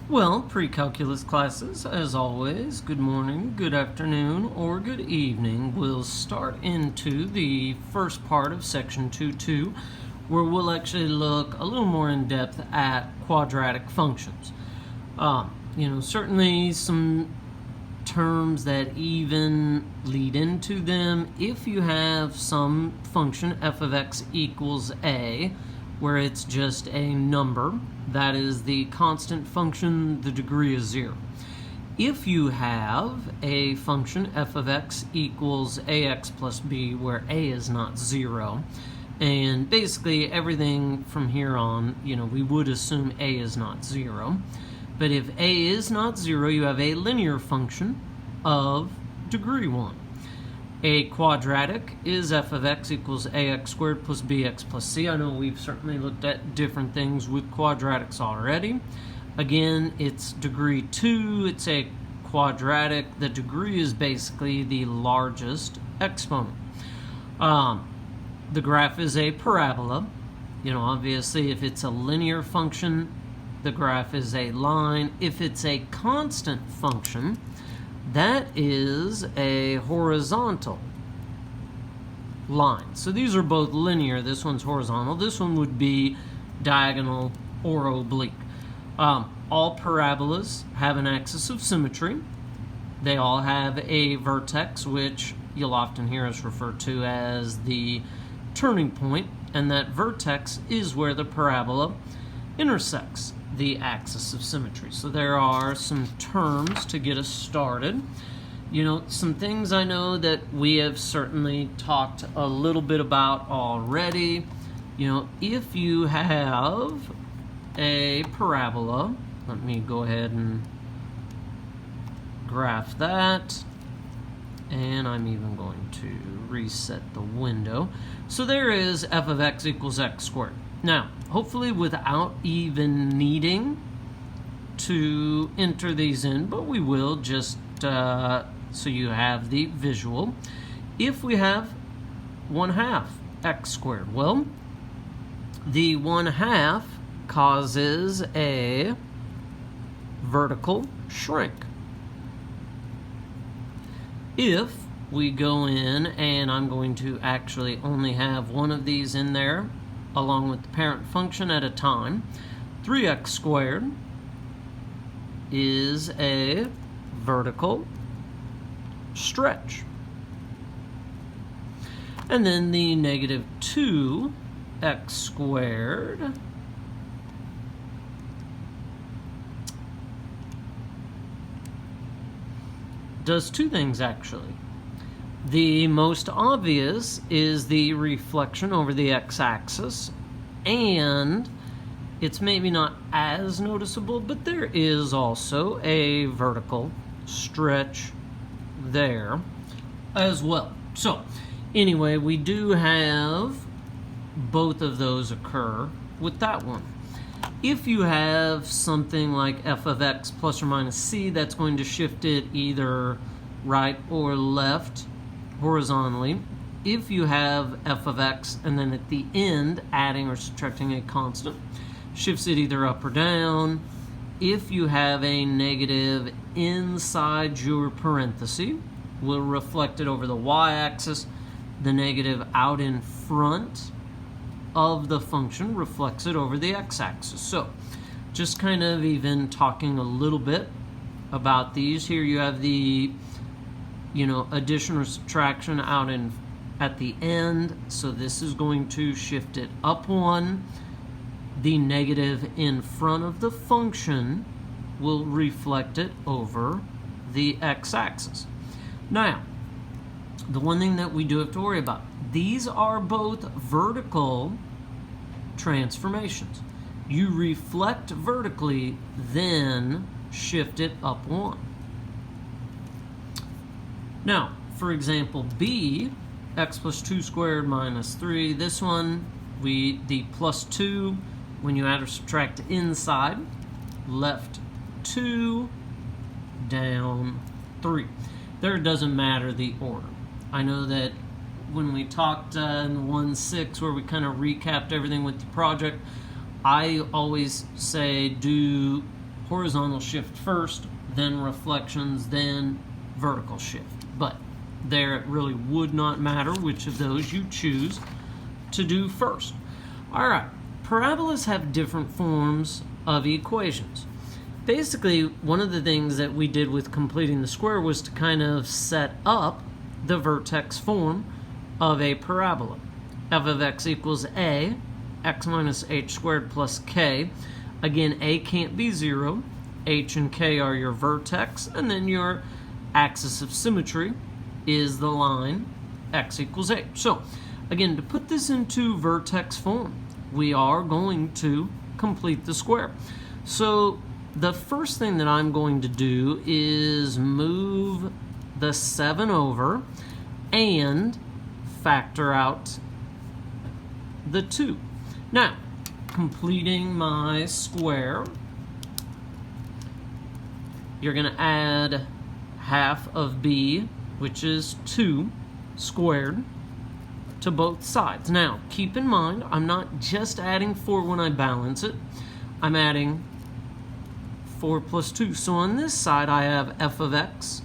Well, pre-calculus classes, as always, good morning, good afternoon, or good evening. We'll start into the first part of section 2.2, where we'll actually look a little more in depth at quadratic functions. Certainly some terms that even lead into them. If you have some function f of x equals a, where it's just a number, that is the constant function, the degree is 0. If you have a function f of x equals ax plus b, where a is not 0, and basically everything from here on, we would assume a is not 0. But if a is not 0, you have a linear function of degree 1. A quadratic is f of x equals ax squared plus bx plus c. I know we've certainly looked at different things with quadratics already. Again, it's degree 2. It's a quadratic. The degree is basically the largest exponent. The graph is a parabola. Obviously, if it's a linear function, the graph is a line. If it's a constant function, that is a horizontal line. So these are both linear. This one's horizontal. This one would be diagonal or oblique. All parabolas have an axis of symmetry. They all have a vertex, which you'll often hear us refer to as the turning point, and that vertex is where the parabola intersects the axis of symmetry. So there are some terms to get us started. Some things I know that we have certainly talked a little bit about already. If you have a parabola, let me go ahead and graph that. And I'm even going to reset the window. So there is f of x equals x squared. Now, hopefully without even needing to enter these in, but we will just so you have the visual. If we have 1/2 x squared, well, the 1/2 causes a vertical shrink. If we go in, and I'm going to actually only have one of these in there, along with the parent function at a time, 3x squared is a vertical stretch. And then the negative 2x squared does two things, actually. The most obvious is the reflection over the x-axis, and it's maybe not as noticeable, but there is also a vertical stretch there as well. So anyway, we do have both of those occur with that one. If you have something like f of x plus or minus c, that's going to shift it either right or left horizontally. If you have f of x and then at the end adding or subtracting a constant, shifts it either up or down. If you have a negative inside your parenthesis, we'll reflect it over the y-axis. The negative out in front of the function reflects it over the x-axis. So just kind of even talking a little bit about these. Here you have the addition or subtraction out in at the end, so this is going to shift it up one. The negative in front of the function will reflect it over the x-axis. Now, the one thing that we do have to worry about, these are both vertical transformations. You reflect vertically, then shift it up one. Now, for example, b, x plus 2 squared minus 3, this one, the plus 2, when you add or subtract inside, left 2, down 3. There it doesn't matter the order. I know that when we talked in 1.6 where we kind of recapped everything with the project, I always say do horizontal shift first, then reflections, then vertical shift. But there it really would not matter which of those you choose to do first. All right, parabolas have different forms of equations. Basically, one of the things that we did with completing the square was to kind of set up the vertex form of a parabola. F of x equals a, x minus h squared plus k. Again, a can't be 0. H and k are your vertex, and then your axis of symmetry is the line x equals h. So, again, to put this into vertex form, we are going to complete the square. So, the first thing that I'm going to do is move the 7 over and factor out the 2. Now, completing my square, you're going to add half of b, which is 2 squared, to both sides. Now, keep in mind, I'm not just adding 4 when I balance it. I'm adding 4 plus 2. So on this side, I have f of x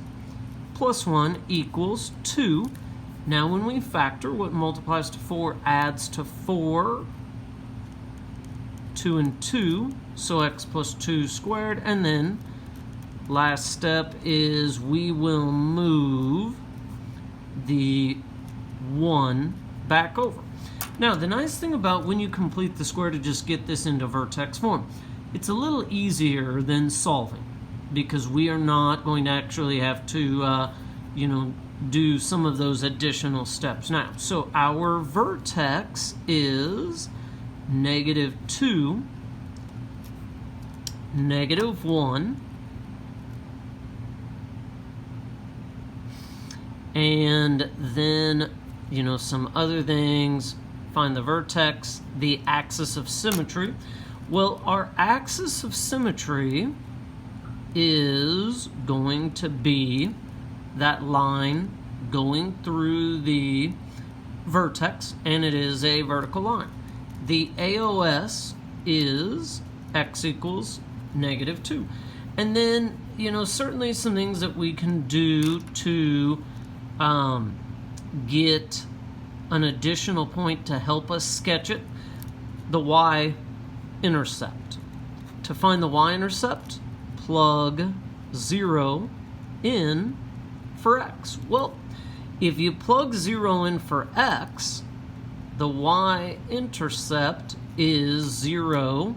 plus 1 equals 2. Now when we factor, what multiplies to 4 adds to 4. 2 and 2, so x plus 2 squared. And then last step is we will move the 1 back over. Now, the nice thing about when you complete the square to just get this into vertex form, it's a little easier than solving because we are not going to actually have to, do some of those additional steps now. So our vertex is -2, -1, and then, some other things. Find the vertex, the axis of symmetry. Well, our axis of symmetry is going to be that line going through the vertex, and it is a vertical line. The AOS is x equals -2. And then, certainly some things that we can do to get an additional point to help us sketch it, the y-intercept. To find the y-intercept, plug 0 in for x. Well, if you plug 0 in for x, the y-intercept is 0,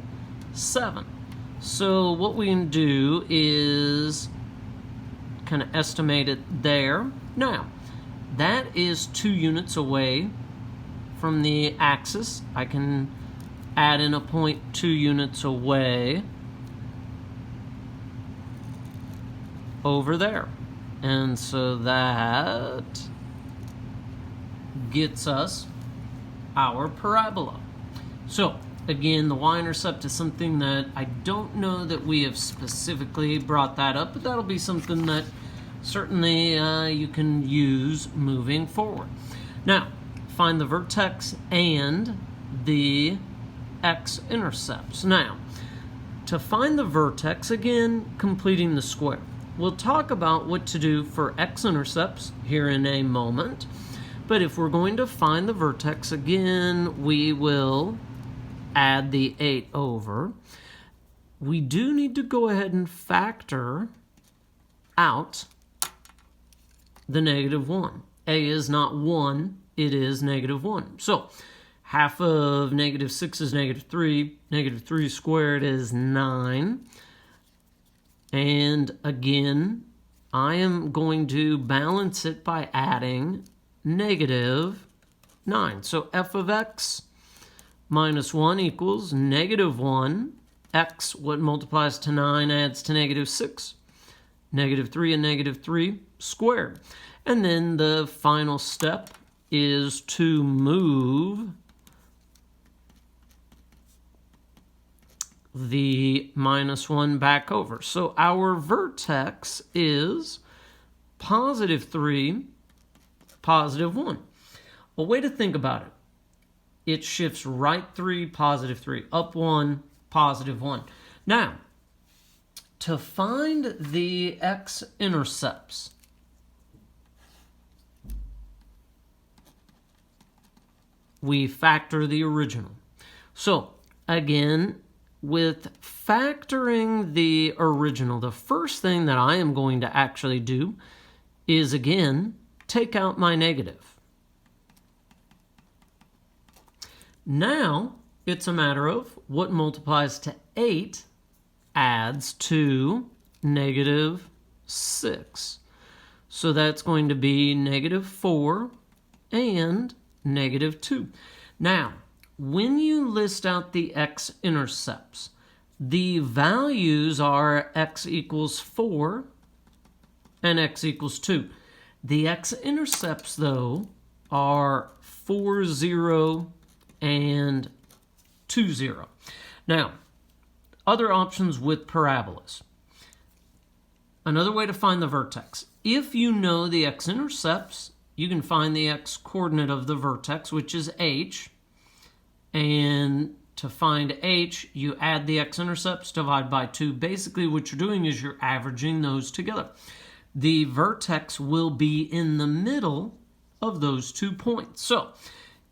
7. So what we can do is kind of estimate it there. Now, that is 2 units away from the axis. I can add in a point 2 units away over there. And so that gets us our parabola. So, again, the y-intercept is something that I don't know that we have specifically brought that up, but that'll be something that certainly you can use moving forward. Now, find the vertex and the x-intercepts. Now, to find the vertex, again, completing the square. We'll talk about what to do for x-intercepts here in a moment, but if we're going to find the vertex, again, we will add the 8 over. We do need to go ahead and factor out the -1. A is not 1, it is -1. So half of -6 is -3. -3 squared is 9. And again, I am going to balance it by adding -9. So f of x minus 1 equals -1. X, what multiplies to 9, adds to -6. -3 and -3 squared. And then the final step is to move the -1 back over. So our vertex is +3, +1. A way to think about it, it shifts right 3, +3, up 1, +1. Now, To find the x-intercepts, we factor the original. So again, with factoring the original, the first thing that I am going to actually do is, again, take out my negative. Now it's a matter of what multiplies to 8 adds to negative 6. So that's going to be negative 4 and negative 2. Now, when you list out the x-intercepts, the values are x equals 4 and x equals 2. The x-intercepts, though, are 4, 0, and 2, 0. Now, other options with parabolas. Another way to find the vertex. If you know the x-intercepts, you can find the x-coordinate of the vertex, which is h. And to find h, you add the x-intercepts, divide by 2. Basically, what you're doing is you're averaging those together. The vertex will be in the middle of those 2 points. So,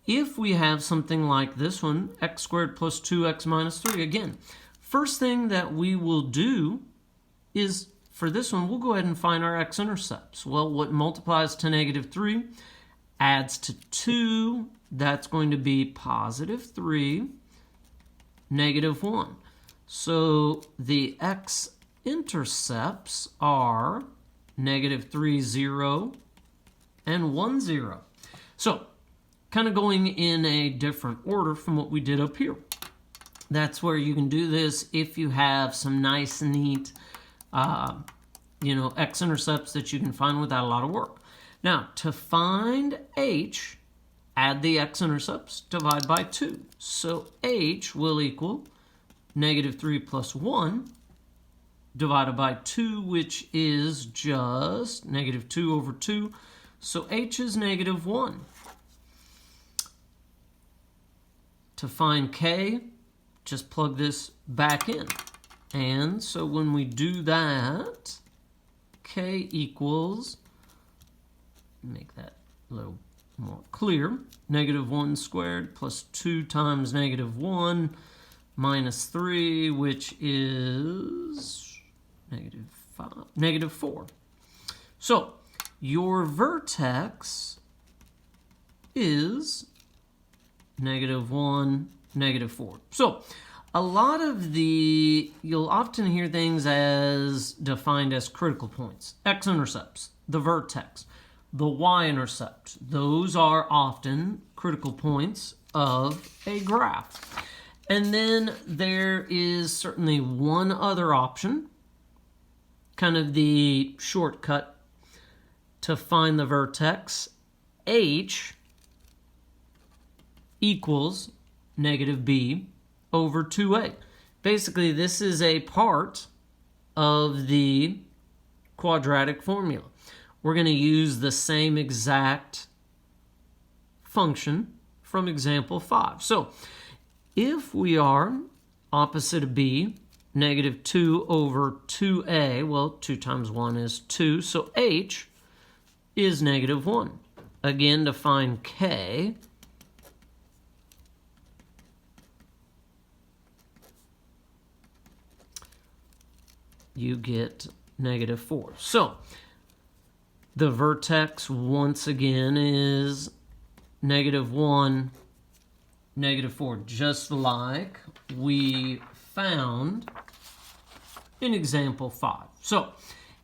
if we have something like this one, x squared plus 2x minus 3, again, first thing that we will do is, for this one, we'll go ahead and find our x-intercepts. Well, what multiplies to negative 3 adds to 2. That's going to be positive 3, negative 1. So the x-intercepts are negative 3, 0, and 1, 0. So, kind of going in a different order from what we did up here. That's where you can do this if you have some nice, neat, x-intercepts that you can find without a lot of work. Now, to find h, add the x-intercepts, divide by 2. So h will equal negative 3 plus 1 divided by 2, which is just negative 2 over 2. So h is negative 1. To find k, just plug this back in. And so when we do that, k equals, make that a little more clear, negative 1 squared plus 2 times negative 1 minus 3, which is negative 4. So your vertex is negative 1, negative 4. So a lot of you'll often hear things as defined as critical points. X-intercepts, the vertex, the y-intercept. Those are often critical points of a graph. And then there is certainly one other option, kind of the shortcut to find the vertex. H equals negative b over 2a. Basically, this is a part of the quadratic formula. We're going to use the same exact function from example 5. So, if we are opposite of b, negative 2 over 2a, well, 2 times 1 is 2, so h is negative 1. Again, to find k, you get negative 4. So, the vertex, once again, is negative 1, negative 4, just like we found in example 5. So,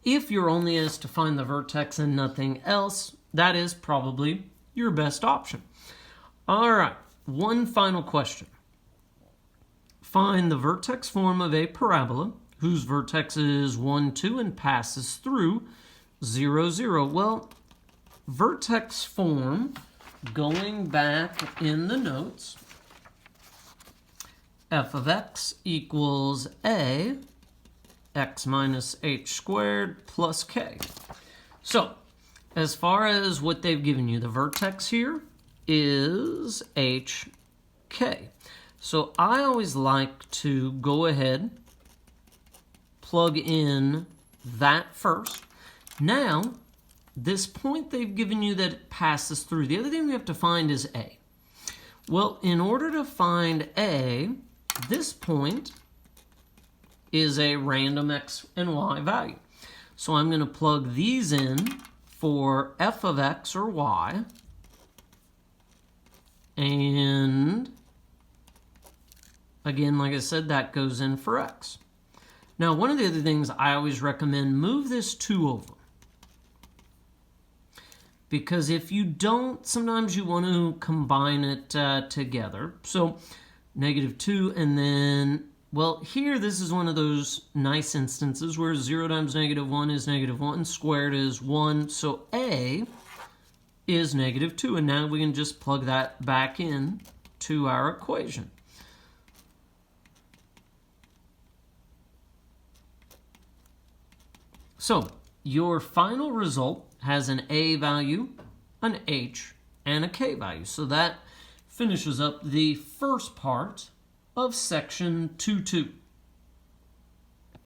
if you're only asked to find the vertex and nothing else, that is probably your best option. All right, one final question. Find the vertex form of a parabola whose vertex is 1, 2, and passes through 0, 0. Well, vertex form, going back in the notes, f of x equals a x minus h squared plus k. So, as far as what they've given you, the vertex here is hk. So I always like to go ahead, plug in that first. Now, this point they've given you that it passes through, the other thing we have to find is A. Well, in order to find A, this point is a random x and y value. So I'm going to plug these in for f of x or y, and again, like I said, that goes in for x. Now, one of the other things I always recommend, move this 2 over. Because if you don't, sometimes you want to combine it together. So -2, and then, well, here this is one of those nice instances where 0 times -1 is -1, squared is 1. So A is -2, and now we can just plug that back in to our equation. So your final result has an A value, an H, and a K value. So that finishes up the first part of section 2.2.